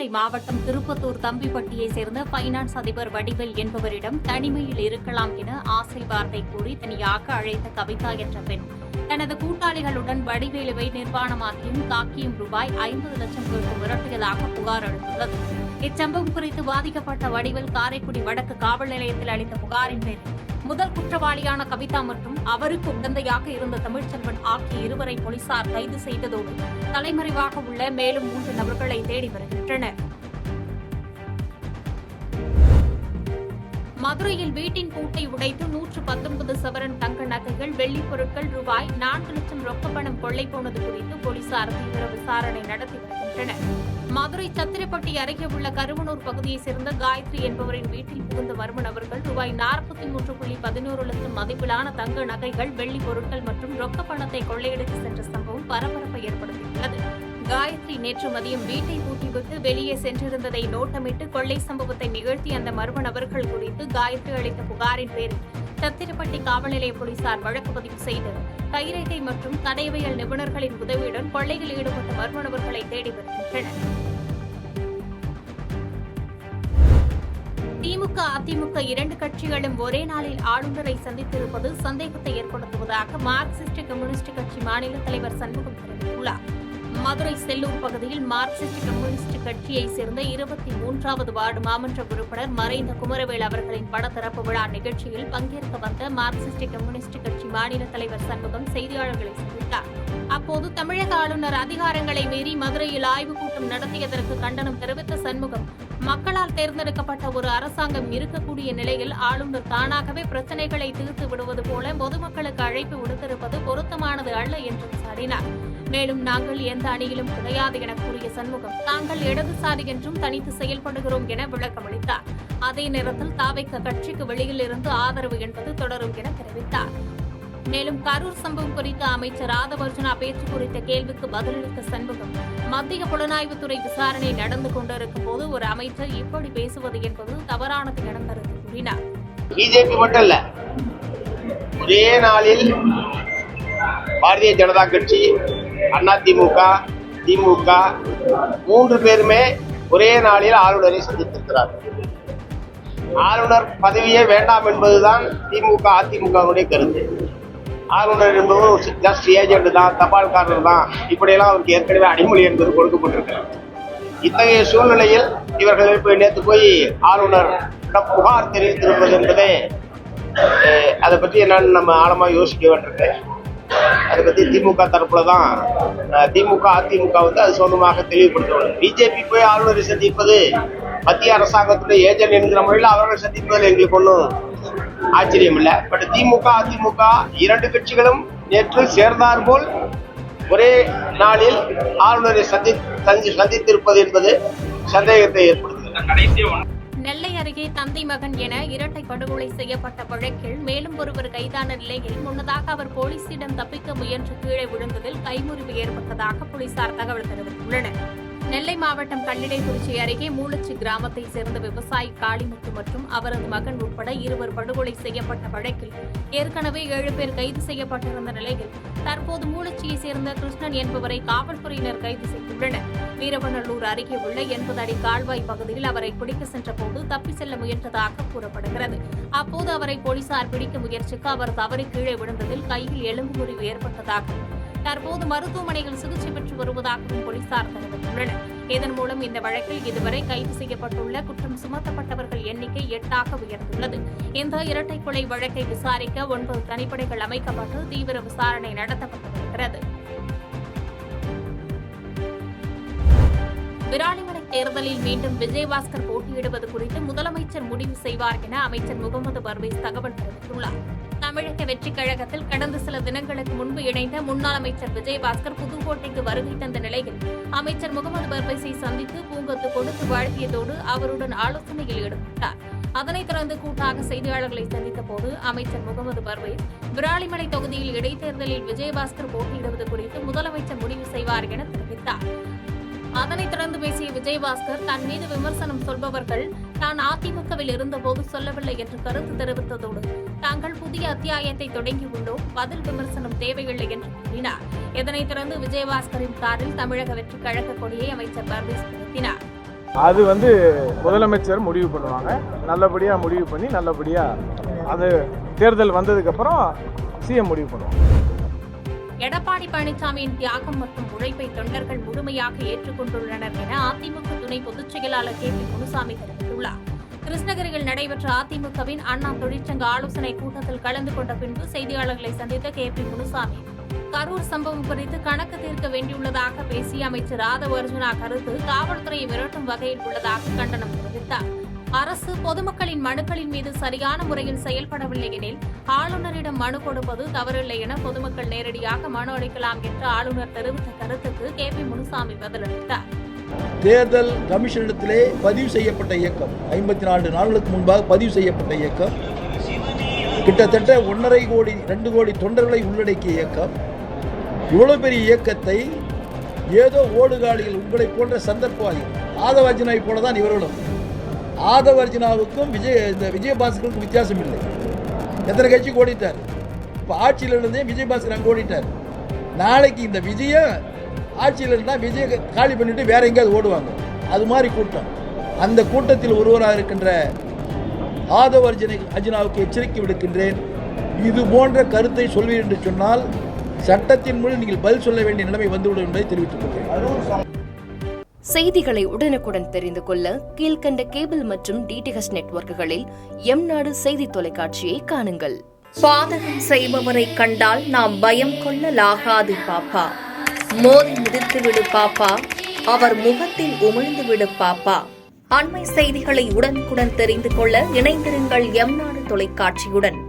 சிவகங்கை மாவட்டம் திருப்பத்தூர் தம்பிப்பட்டியை சேர்ந்த பைனான்ஸ் அதிபர் வடிவேல் என்பவரிடம் தனிமையில் இருக்கலாம் என ஆசை வார்த்தை கூறி தனியாக அழைத்த கவிதா என்ற பெண் தனது கூட்டாளிகளுடன் வடிவேலுவை நிர்வாணமாக்கியும் தாக்கியும் ரூபாய் 50 லட்சம் கேட்டு மிரட்டியதாக புகார் அளித்துள்ளது. இச்சம்பவம் குறித்து பாதிக்கப்பட்ட வடிவேல் காரைக்குடி வடக்கு காவல் நிலையத்தில் அளித்த புகாரின் பேரில் முதல் குற்றவாளியான கவிதா மற்றும் அவருக்கு உடந்தையாக இருந்த தமிழ்ச்செல்வன் ஆகிய இருவரை போலீசார் கைது செய்ததோடு தலைமறைவாக உள்ள மேலும் 3 நபர்களை தேடி வருகின்றனர். மதுரையில் வீட்டின் பூட்டை உடைத்து 119 சவரன் தங்க நகைகள், வெள்ளிப் பொருட்கள், ரூபாய் 4 லட்சம் ரொக்கப்பணம் கொள்ளை போனது குறித்து போலீசார் தீவிர விசாரணை நடத்தி வருகின்றனர். மதுரை சத்திரப்பட்டி அருகே உள்ள கருவனூர் பகுதியைச் சேர்ந்த காயத்ரி என்பவரின் வீட்டில் புகுந்த மர்ம நபர்கள் ரூபாய் 43.11 லட்சம் மதிப்பிலான தங்க நகைகள், வெள்ளி பொருட்கள் மற்றும் ரொக்க பணத்தை கொள்ளையடித்து சென்ற சம்பவம் பரபரப்பை ஏற்படுத்தியுள்ளது. காயத்ரி நேற்று மதியம் வீட்டை பூட்டிவிட்டு வெளியே சென்றிருந்ததை நோட்டமிட்டு கொள்ளை சம்பவத்தை நிகழ்த்தி அந்த மர்ம நபர்கள் குறித்து காயத்ரி அளித்த புகாரின் பேரில் சத்திரப்பட்டி காவல் நிலைய போலீசார் வழக்கு பதிவு செய்து கைரேகை மற்றும் தடயவியல் நிபுணர்களின் உதவியுடன் கொள்ளையில் ஈடுபட்ட மர்ம நபர்களை தேடி வருகின்றனர். திமுக, அதிமுக 2 கட்சிகளும் ஒரே நாளில் ஆளுநரை சந்தித்திருப்பது சந்தேகத்தை ஏற்படுத்துவதாக மார்க்சிஸ்ட் கம்யூனிஸ்ட் கட்சி மாநில தலைவர் சண்முகம் தெரிவித்துள்ளார். மதுரை செல்லூர் பகுதியில் மார்க்சிஸ்ட் கம்யூனிஸ்ட் கட்சியைச் சேர்ந்த 23வது வார்டு மாமன்ற உறுப்பினர் மறைந்த குமரவேல் அவர்களின் படத்திறப்பு விழா நிகழ்ச்சியில் பங்கேற்க வந்த மார்க்சிஸ்ட் கம்யூனிஸ்ட் கட்சி மாநில தலைவர் சண்முகம் செய்தியாளர்களை சந்தித்தார். அப்போது தமிழக ஆளுநர் அதிகாரங்களை மீறி மதுரையில் ஆய்வுக் கூட்டம் நடத்தியதற்கு கண்டனம் தெரிவித்த சண்முகம், மக்களால் தேர்ந்தெடுக்கப்பட்ட ஒரு அரசாங்கம் இருக்கக்கூடிய நிலையில் ஆளுநர் தானாகவே பிரச்சினைகளை தீர்த்து விடுவது போல பொதுமக்களுக்கு அழைப்பு விடுத்திருப்பது பொருத்தமானது அல்ல என்று சாடினார். மேலும் நாங்கள் எந்த அணியிலும் கிடையாது என கூறிய சண்முகம், தாங்கள் இடதுசாரி என்றும் தனித்து செயல்படுகிறோம் என விளக்கமளித்தார். அதே நேரத்தில் தாவேக கட்சிக்கு வெளியில் இருந்து ஆதரவு என்பது தொடரும் என தெரிவித்தார். மேலும் கரூர் சம்பவம் குறித்து அமைச்சர் ஆதவர்ஜுனா பேச்சு குறித்த கேள்விக்கு பதிலளித்த சண்முகம், மத்திய புலனாய்வுத்துறை விசாரணை நடந்து கொண்டிருக்கும் போது ஒரு அமைச்சர் இப்படி பேசுவது என்பது தவறானது என கருத்து கூறினார். பிஜேபி மட்டும் இல்ல, ஒரே நாளில் பாரதிய ஜனதா கட்சி, அதிமுக, திமுக 3 பேருமே ஒரே நாளில் ஆளுநரை சந்தித்திருக்கிறார்கள். ஆளுநர் பதவியே வேண்டாம் என்பதுதான் திமுக, அதிமுகவுடைய கருத்து. ஆளுநர் என்பவர் ஜஸ்ட் ஏஜென்ட் தான், தபால்காரர் தான், இப்படியெல்லாம் அவருக்கு ஏற்கனவே அடிமொழி என்பது கொடுக்கப்பட்டிருக்கிறது. இத்தகைய சூழ்நிலையில் இவர்கள் நேற்று போய் ஆளுநர் புகார் தெரிவித்திருப்பது என்பதே அதை பற்றி நம்ம ஆழமாக யோசிக்க வேண்டியிருக்கேன். அதை பற்றி திமுக தரப்புல தான் திமுக, அதிமுக அது சொந்தமாக தெளிவுபடுத்தணும். பிஜேபி போய் ஆளுநரை சந்திப்பது மத்திய அரசாங்கத்துடைய ஏஜென்ட் என்கிற முறையில் அவர்கள் சந்திப்பதில் எங்களுக்கு ஒன்றும் ஆச்சரியம் இல்லை. பட் திமுக, அதிமுக 2 கட்சிகளும் நேற்று சேர்ந்தார் போல் ஒரே நாளில் ஆளுநரை சந்தித்திருப்பது என்பது சந்தேகத்தை ஏற்படுத்துகிறது. நெல்லை அருகே தந்தை மகன் என இரட்டை படுகொலை செய்யப்பட்ட வழக்கில் மேலும் ஒருவர் கைதான நிலையில் முன்னதாக அவர் போலீசிடம் தப்பிக்க முயன்று கீழே விழுந்ததில் கைமுறிவு ஏற்பட்டதாக போலீசார் தகவல் தெரிவித்துள்ளனர். நெல்லை மாவட்டம் கல்லிடைக்குறிச்சி அருகே மூலச்சி கிராமத்தைச் சேர்ந்த விவசாயி காளிமுத்து மற்றும் அவரது மகன் உட்பட 2 படுகொலை செய்யப்பட்ட வழக்கில் ஏற்கனவே 7 பேர் கைது செய்யப்பட்டிருந்த நிலையில் தற்போது மூலச்சியைச் சேர்ந்த கிருஷ்ணன் என்பவரை காவல்துறையினர் கைது செய்துள்ளனர். வீரவநல்லூர் அருகே உள்ள 80 அடி கால்வாய் பகுதியில் அவரை பிடிக்க சென்றபோது தப்பி செல்ல முயன்றதாக கூறப்படுகிறது. அப்போது அவரை போலீசார் பிடிக்க முயற்சிக்க அவர் தவறி கீழே விழுந்ததில் கையில் எலும்பு முறிவு ஏற்பட்டதாகவும் தற்போது மருத்துவமனையில் சிகிச்சை பெற்று வருவதாகவும் போலீசார் தெரிவித்துள்ளனர். இதன் மூலம் இந்த வழக்கில் இதுவரை கைது செய்யப்பட்டுள்ள குற்றம் சுமத்தப்பட்டவர்கள் எண்ணிக்கை 8ஆக உயர்ந்துள்ளது. இந்த இரட்டை கொலை வழக்கை விசாரிக்க 9 தனிப்படைகள் அமைக்கப்பட்டு தீவிர விசாரணை நடத்தப்பட்டு வருகிறது. விராலிமலை தேர்தலில் மீண்டும் விஜயபாஸ்கர் போட்டியிடுவது குறித்து முதலமைச்சர் முடிவு செய்வார் என அமைச்சர் முகமது பர்வேஸ் தகவல் தெரிவித்துள்ளார். தமிழக வெற்றிக் கழகத்தில் கடந்த சில தினங்களுக்கு முன்பு இணைந்த முன்னாள் அமைச்சர் விஜயபாஸ்கர் புதுக்கோட்டைக்கு வருகை தந்த நிலையில் அமைச்சர் முகமது பர்வேஸை சந்தித்து பூங்கொத்து கொடுத்து வாழ்த்தியதோடு அவருடன் ஆலோசனையில் ஈடுபட்டார். அதனைத் தொடர்ந்து கூட்டாக செய்தியாளர்களை சந்தித்த போது அமைச்சர் முகமது பர்வேஸ் விராலிமலை தொகுதியில் இடைத்தேர்தலில் விஜயபாஸ்கர் போட்டியிடுவது குறித்து முதலமைச்சர் முடிவு செய்வார் என தெரிவித்தார். அதனைத் தொடர்ந்து பேசிய விஜயபாஸ்கர் தன் மீது விமர்சனம் சொல்பவர்கள் தான் அதிமுகவில் இருந்தபோது சொல்லவில்லை என்று கருத்து தெரிவித்ததோடு தாங்கள் புதிய அத்தியாயத்தை தொடங்கியுள்ளோம், பதில் விமர்சனம் தேவையில்லை என்று கூறினார். இதனைத் தொடர்ந்து விஜயபாஸ்கரின் காரில் தமிழக வெற்றிக் கழக கொடியை அமைச்சர் பர்வேஸ் நிறுத்தினார். அது முதலமைச்சர் முடிவு பண்ணுவாங்க. நல்லபடியாக முடிவு பண்ணி நல்லபடியாக அது தேர்தல் வந்ததுக்கப்புறம் சிஎம் முடிவு பண்ணுவாங்க. எடப்பாடி பழனிசாமியின் தியாகம் மற்றும் உழைப்பை தொண்டர்கள் முழுமையாக ஏற்றுக்கொண்டுள்ளனர் என அதிமுக துணை பொதுச் செயலாளர் KP முனுசாமி தெரிவித்துள்ளார். கிருஷ்ணகிரியில் நடைபெற்ற அதிமுகவின் அண்ணா தொழிற்சங்க ஆலோசனை கூட்டத்தில் கலந்து கொண்ட பின்பு செய்தியாளர்களை சந்தித்த KP முனுசாமி கரூர் சம்பவம் குறித்து கணக்கு தீர்க்க வேண்டியுள்ளதாக பேசிய அமைச்சர் ஆதவ அர்ஜுனா கருத்து காவல்துறையை மிரட்டும் வகையில் உள்ளதாக கண்டனம் தெரிவித்தார். அரசு பொதுமக்களின் மனுக்களின் மீது சரியான முறையில் செயல்படவில்லை எனில் ஆளுநரிடம் மனு கொடுப்பது தவறில்லை என பொதுமக்கள் நேரடியாக மனு அளிக்கலாம் என்று ஆளுநர் தெரிவித்த கருத்துக்கு KP முனுசாமி பதிலளித்தார். தேர்தல் கமிஷனிடத்திலே பதிவு செய்யப்பட்ட இயக்கம் 54 நாட்களுக்கு முன்பாக பதிவு செய்யப்பட்ட இயக்கம், கிட்டத்தட்ட 1.5 கோடி 2 கோடி தொண்டர்களை உள்ளடக்கிய இயக்கம். இவ்வளவு பெரிய இயக்கத்தை ஏதோ ஓடுகாலிகள் உங்களை போன்ற சந்தர்ப்பவாதிகள் ஆதவர்ஜினாவை போல தான் இவர்களும். ஆதவர்ஜினாவுக்கும் விஜயபாஸ்கருக்கும் வித்தியாசம் இல்லை. எத்தனை கட்சி ஓடிட்டார். இப்போ ஆட்சியில் இருந்தே விஜயபாஸ்கர் அங்கே ஓடிட்டார். நாளைக்கு இந்த ஆட்சியில் இருந்தால் விஜய காலி பண்ணிட்டு வேற எங்கேயாவது ஓடுவாங்க. அது மாதிரி கூட்டம். அந்த கூட்டத்தில் ஒருவராக இருக்கின்ற ஆதவர்ஜினாவுக்கு எச்சரிக்கை விடுக்கின்றேன். இது போன்ற கருத்தை சொல்வீர் என்று சொன்னால் சட்டத்தின் மூலம் நீங்கள் பதில் சொல்ல வேண்டிய நிலைமை வந்துவிடும் என்பதை தெரிவித்துக் கொள்கிறேன். செய்திகளை உடனுக்குடன் தெரிந்து கொள்ள கீழ்கண்ட கேபிள் மற்றும் DTH நெட்வொர்க்குகளில் எம்நாடு செய்தி தொலைக்காட்சியை காணுங்கள். பாதகம் செய்பவரை கண்டால் நாம் பயம் கொள்ளலாகாது பாப்பா. மோதி மிதித்து விடு பாப்பா, அவர் முகத்தில் உமிழ்ந்து விடு பாப்பா. அண்மை செய்திகளை உடனுக்குடன் தெரிந்து கொள்ள இணைந்திருங்கள் எம்நாடு தொலைக்காட்சியுடன்.